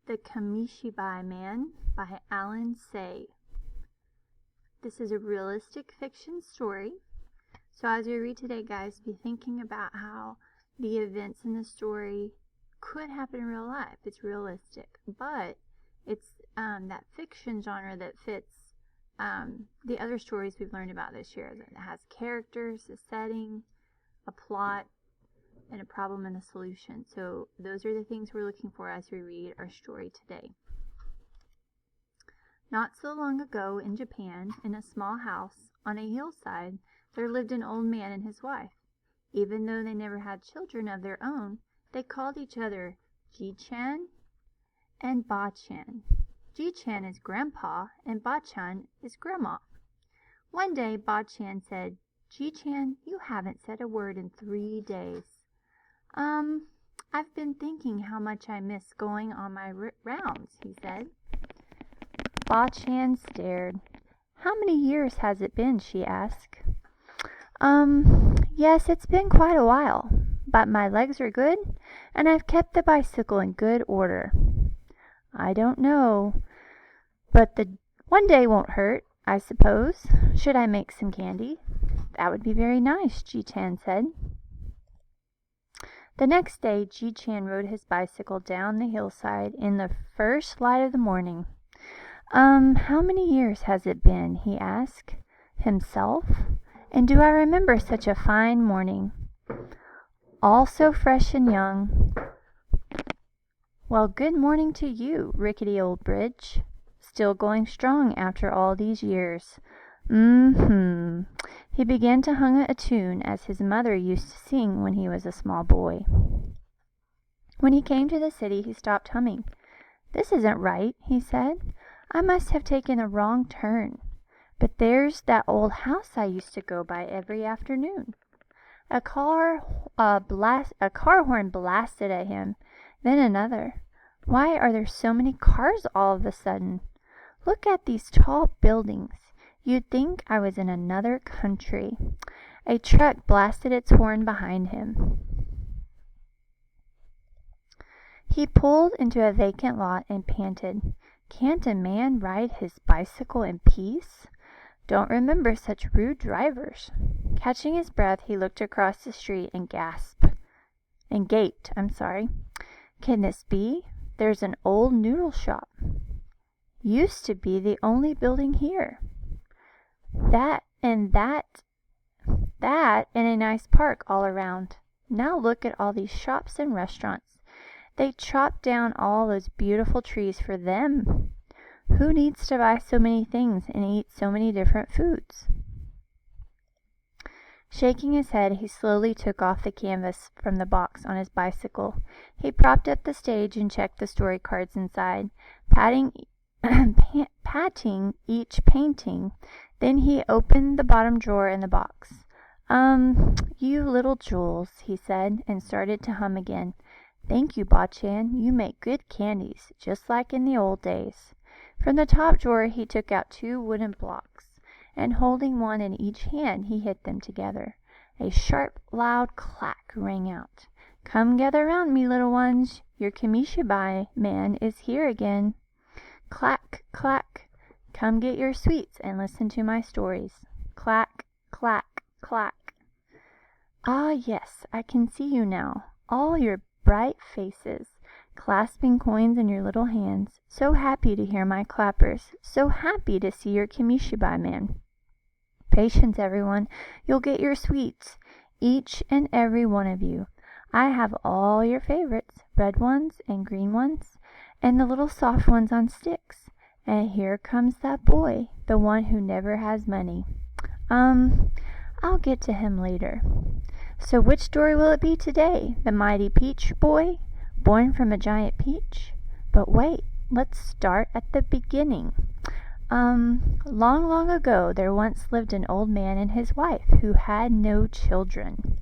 The Kamishibai Man by Alan Say. This is a realistic fiction story. So as we read today, guys, be thinking about how the events in the story could happen in real life. It's realistic, but it's that fiction genre that fits the other stories we've learned about this year. That has characters, a setting, a plot, and a problem and a solution. So those are the things we're looking for as we read our story today. Not so long ago in Japan, in a small house on a hillside, there lived an old man and his wife. Even though they never had children of their own, they called each other Ji-chan and Ba-chan. Ji-chan is grandpa and Ba-chan is grandma. One day Ba-chan said, "Ji-chan, you haven't said a word in 3 days." I've been thinking how much I miss going on my rounds," he said. Ba-chan stared. "How many years has it been?" she asked. Yes, it's been quite a while, but my legs are good, and I've kept the bicycle in good order." "I don't know, but the one day won't hurt, I suppose. Should I make some candy?" "That would be very nice," Ji-chan said. The next day, Ji-chan rode his bicycle down the hillside in the first light of the morning. How many years has it been?" he asked himself. "And do I remember such a fine morning? All so fresh and young. Well, good morning to you, rickety old bridge. Still going strong after all these years. He began to hum a tune as his mother used to sing when he was a small boy. When he came to the city, he stopped humming. "This isn't right," he said. "I must have taken a wrong turn. But there's that old house I used to go by every afternoon." A car horn blasted at him, then another. "Why are there so many cars all of a sudden? Look at these tall buildings. You'd think I was in another country." A truck blasted its horn behind him. He pulled into a vacant lot and panted. "Can't a man ride his bicycle in peace? Don't remember such rude drivers." Catching his breath, he looked across the street and gaped. "Can this be? There's an old noodle shop. Used to be the only building here. That and a nice park all around. Now look at all these shops and restaurants. They chopped down all those beautiful trees for them. Who needs to buy so many things and eat so many different foods?" Shaking his head, he slowly took off the canvas from the box on his bicycle. He propped up the stage and checked the story cards inside, patting each painting. Then he opened the bottom drawer in the box. You little jewels," he said, and started to hum again. "Thank you, Ba-chan. You make good candies, just like in the old days." From the top drawer he took out 2 wooden blocks, and holding one in each hand, he hit them together. A sharp, loud clack rang out. "Come gather round me, little ones. Your Kamishibai Man is here again. Clack, clack. Come get your sweets and listen to my stories. Clack, clack, clack." "Ah, yes, I can see you now. All your bright faces, clasping coins in your little hands. So happy to hear my clappers. So happy to see your Kamishibai Man. Patience, everyone. You'll get your sweets, each and every one of you. I have all your favorites, red ones and green ones, and the little soft ones on sticks. And here comes that boy, the one who never has money. I'll get to him later. So which story will it be today? The mighty peach boy, born from a giant peach? But wait, let's start at the beginning. Long, long ago, there once lived an old man and his wife who had no children.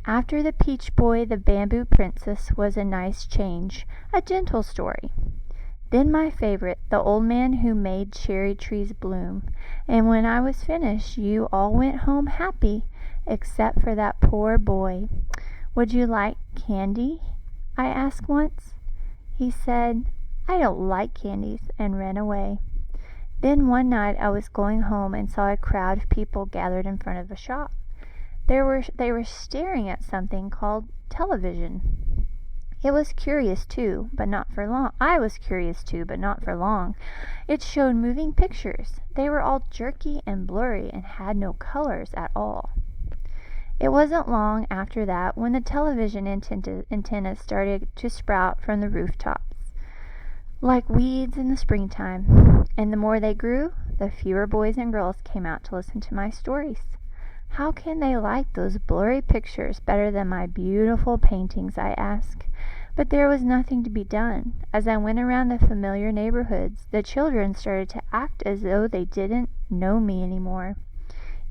After the peach boy, the bamboo princess was a nice change, a gentle story. Then my favorite, the old man who made cherry trees bloom. And when I was finished, you all went home happy, except for that poor boy. Would you like candy? I asked once. He said, "I don't like candies," and ran away. Then one night I was going home and saw a crowd of people gathered in front of a shop. They were staring at something called television. I was curious too, but not for long. It showed moving pictures. They were all jerky and blurry and had no colors at all. It wasn't long after that when the television antennas started to sprout from the rooftops, like weeds in the springtime. And the more they grew, the fewer boys and girls came out to listen to my stories. How can they like those blurry pictures better than my beautiful paintings, I asked. But there was nothing to be done. As I went around the familiar neighborhoods, the children started to act as though they didn't know me anymore.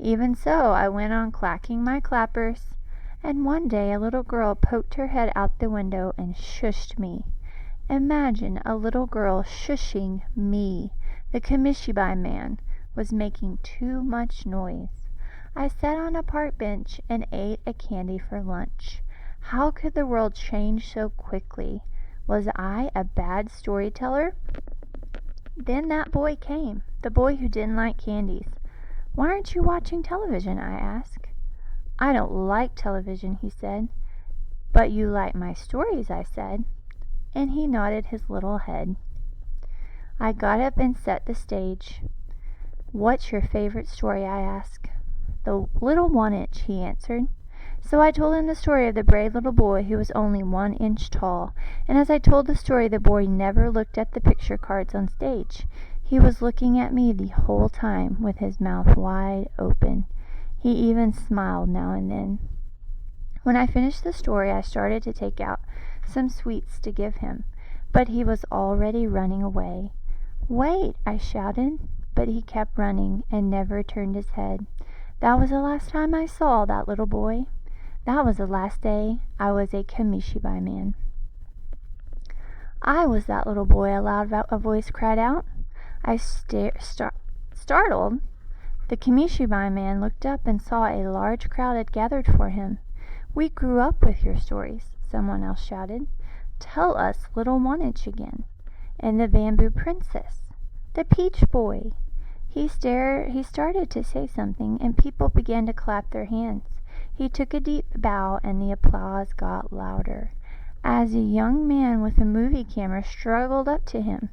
Even so, I went on clacking my clappers, and one day a little girl poked her head out the window and shushed me. Imagine a little girl shushing me. The Kamishibai Man was making too much noise. I sat on a park bench and ate a candy for lunch. How could the world change so quickly? Was I a bad storyteller? Then that boy came, the boy who didn't like candies. "Why aren't you watching television?" I asked. "I don't like television," he said. "But you like my stories," I said. And he nodded his little head. I got up and set the stage. "What's your favorite story?" I asked. "The Little 1-inch," he answered. So I told him the story of the brave little boy who was only 1 inch tall, and as I told the story, the boy never looked at the picture cards on stage. He was looking at me the whole time with his mouth wide open. He even smiled now and then. When I finished the story, I started to take out some sweets to give him, but he was already running away. "Wait!" I shouted, but he kept running and never turned his head. That was the last time I saw that little boy. That was the last day I was a Kamishibai Man. "I was that little boy," a voice cried out. I startled. The Kamishibai Man looked up and saw a large crowd had gathered for him. "We grew up with your stories," someone else shouted. "Tell us Little 1-inch again." "And the Bamboo Princess." "The Peach Boy." He started to say something, and people began to clap their hands. He took a deep bow, and the applause got louder. As a young man with a movie camera struggled up to him,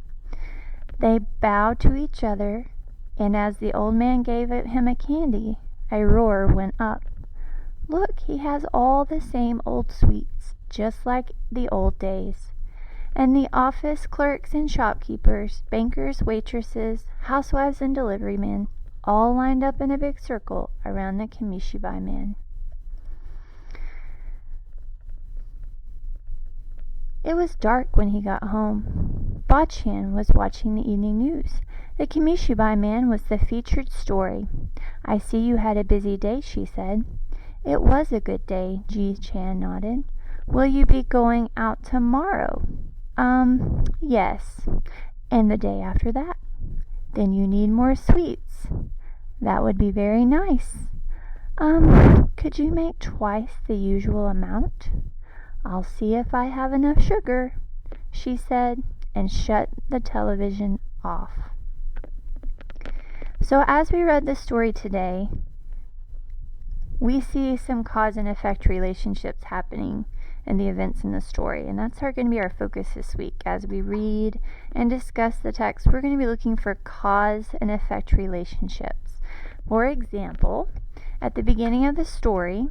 they bowed to each other, and as the old man gave him a candy, a roar went up. "Look, he has all the same old sweets, just like the old days." And the office clerks and shopkeepers, bankers, waitresses, housewives, and delivery men all lined up in a big circle around the Kamishibai Man. It was dark when he got home. Bachan was watching the evening news. The Kamishibai Man was the featured story. "I see you had a busy day," she said. "It was a good day," Ji-chan nodded. "Will you be going out tomorrow?" Yes. "And the day after that?" "Then you need more sweets." "That would be very nice." Could you make twice the usual amount?" "I'll see if I have enough sugar," she said, and shut the television off. So as we read the story today, we see some cause and effect relationships happening in the events in the story, and that's going to be our focus this week. As we read and discuss the text, we're going to be looking for cause and effect relationships. For example, at the beginning of the story,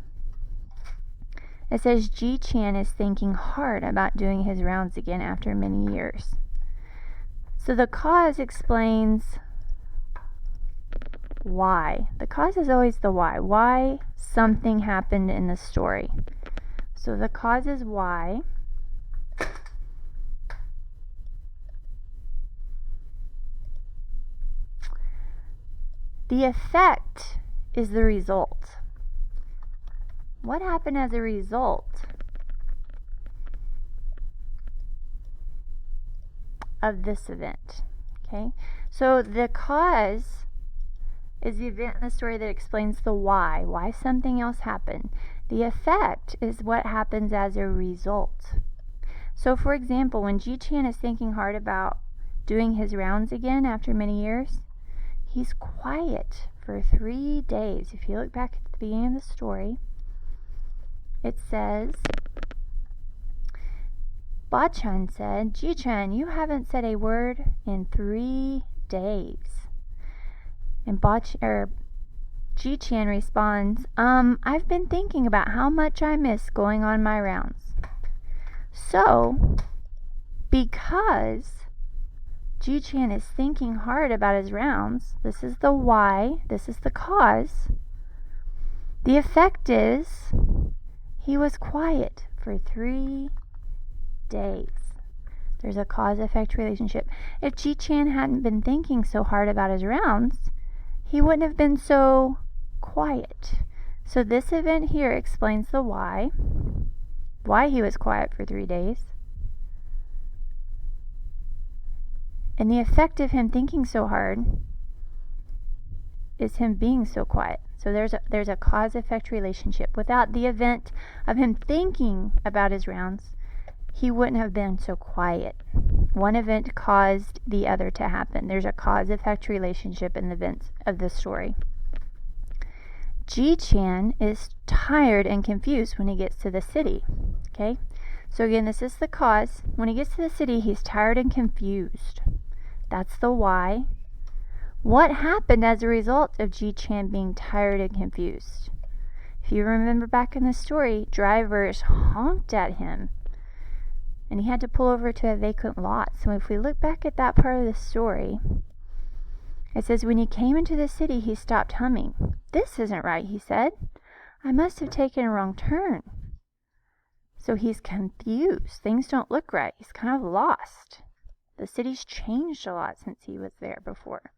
it says Ji-chan is thinking hard about doing his rounds again after many years. So the cause explains why. The cause is always the why. Why something happened in the story. So the cause is why. The effect is the result. What happened as a result of this event? Okay, so the cause is the event in the story that explains the why something else happened. The effect is what happens as a result. So, for example, when Ji-chan is thinking hard about doing his rounds again after many years, he's quiet for 3 days. If you look back at the beginning of the story, it says, Ba-chan said, Ji-chan, you haven't said a word in 3 days. And Ji-chan responds, I've been thinking about how much I miss going on my rounds. So, because Ji-chan is thinking hard about his rounds, this is the why, this is the cause. The effect is he was quiet for 3 days. There's a cause-effect relationship. If Ji-chan hadn't been thinking so hard about his rounds, he wouldn't have been so quiet. So this event here explains the why he was quiet for 3 days. And the effect of him thinking so hard is him being so quiet. So there's a cause-effect relationship. Without the event of him thinking about his rounds, he wouldn't have been so quiet. One event caused the other to happen. There's a cause-effect relationship in the events of the story. Ji-chan is tired and confused when he gets to the city. Okay? So again, this is the cause. When he gets to the city, he's tired and confused. That's the why. What happened as a result of Ji-chan being tired and confused? If you remember back in the story, drivers honked at him, and he had to pull over to a vacant lot. So if we look back at that part of the story, it says, when he came into the city, he stopped humming. This isn't right, he said. I must have taken a wrong turn. So he's confused. Things don't look right. He's kind of lost. The city's changed a lot since he was there before.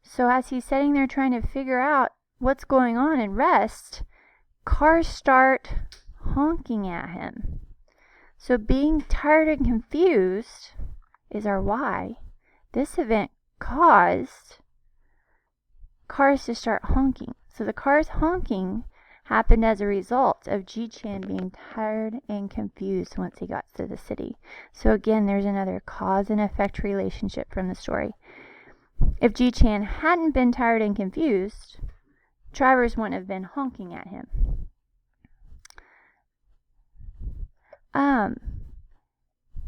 So as he's sitting there trying to figure out what's going on and rest, cars start honking at him. So being tired and confused is our why. This event caused cars to start honking. So the cars honking happened as a result of Ji-chan being tired and confused once he got to the city. So again, there's another cause and effect relationship from the story. If Ji-chan hadn't been tired and confused, drivers wouldn't have been honking at him.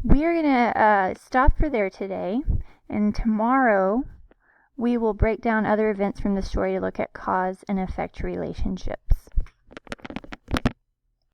We are going to stop for there today, and tomorrow we will break down other events from the story to look at cause and effect relationships.